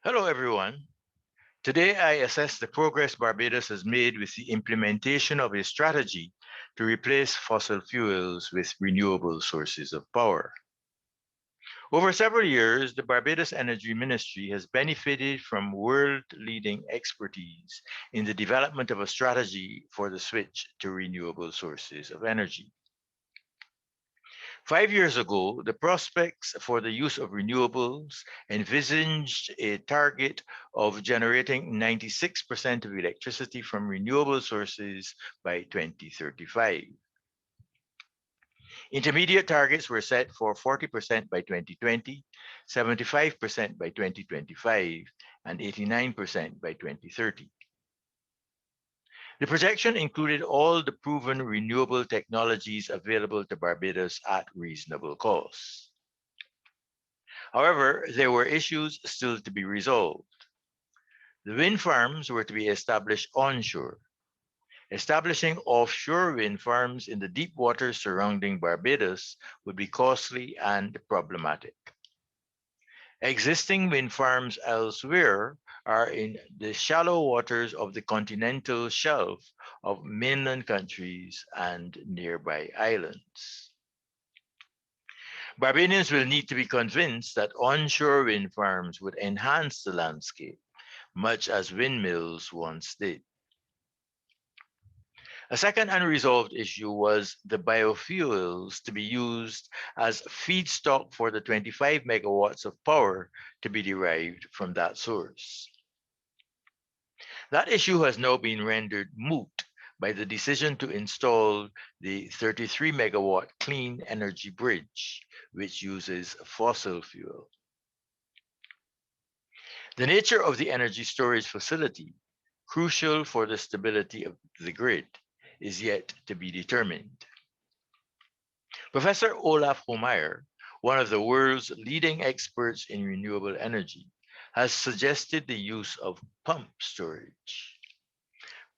Hello, everyone. Today, I assess the progress Barbados has made with the implementation of a strategy to replace fossil fuels with renewable sources of power. Over several years, the Barbados Energy Ministry has benefited from world leading expertise in the development of a strategy for the switch to renewable sources of energy. 5 years ago, the prospects for the use of renewables envisaged a target of generating 96% of electricity from renewable sources by 2035. Intermediate targets were set for 40% by 2020, 75% by 2025, and 89% by 2030. The projection included all the proven renewable technologies available to Barbados at reasonable costs. However, there were issues still to be resolved. The wind farms were to be established onshore. Establishing offshore wind farms in the deep waters surrounding Barbados would be costly and problematic. Existing wind farms elsewhere are in the shallow waters of the continental shelf of mainland countries and nearby islands. Barbadians will need to be convinced that onshore wind farms would enhance the landscape, much as windmills once did. A second unresolved issue was the biofuels to be used as feedstock for the 25 megawatts of power to be derived from that source. That issue has now been rendered moot by the decision to install the 33 megawatt clean energy bridge, which uses fossil fuel. The nature of the energy storage facility, crucial for the stability of the grid, is yet to be determined. Professor Olaf Homeyer, one of the world's leading experts in renewable energy, has suggested the use of pump storage.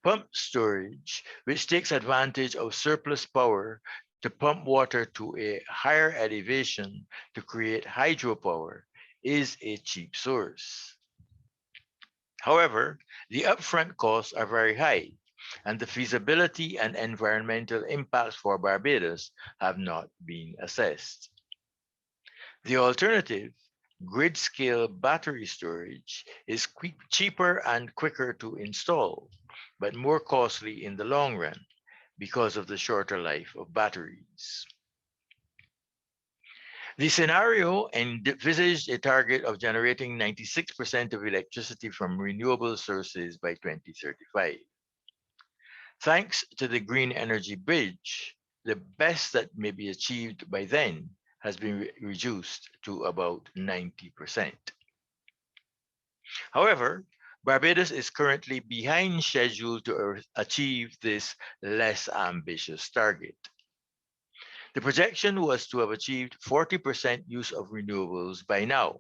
Pump storage, which takes advantage of surplus power to pump water to a higher elevation to create hydropower, is a cheap source. However, the upfront costs are very high, and the feasibility and environmental impacts for Barbados have not been assessed. The alternative, grid scale battery storage, is cheaper and quicker to install, but more costly in the long run because of the shorter life of batteries. The scenario envisaged a target of generating 96% of electricity from renewable sources by 2035. Thanks to the green energy bridge, the best that may be achieved by then has been reduced to about 90%. However, Barbados is currently behind schedule to achieve this less ambitious target. The projection was to have achieved 40% use of renewables by now.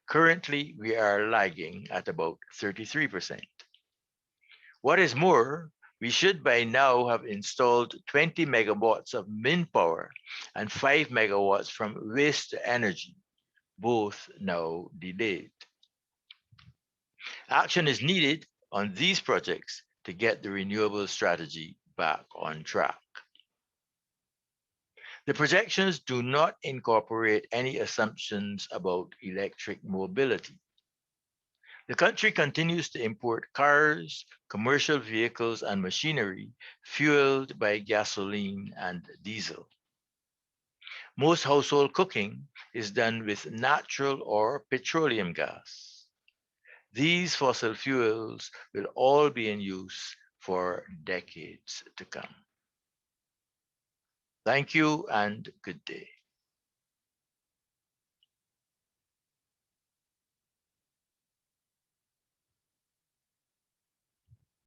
Currently, we are lagging at about 33%. What is more, we should by now have installed 20 megawatts of wind power and 5 megawatts from waste energy, both now delayed. Action is needed on these projects to get the renewable strategy back on track. The projections do not incorporate any assumptions about electric mobility. The country continues to import cars, commercial vehicles, and machinery fueled by gasoline and diesel. Most household cooking is done with natural or petroleum gas. These fossil fuels will all be in use for decades to come. Thank you and good day.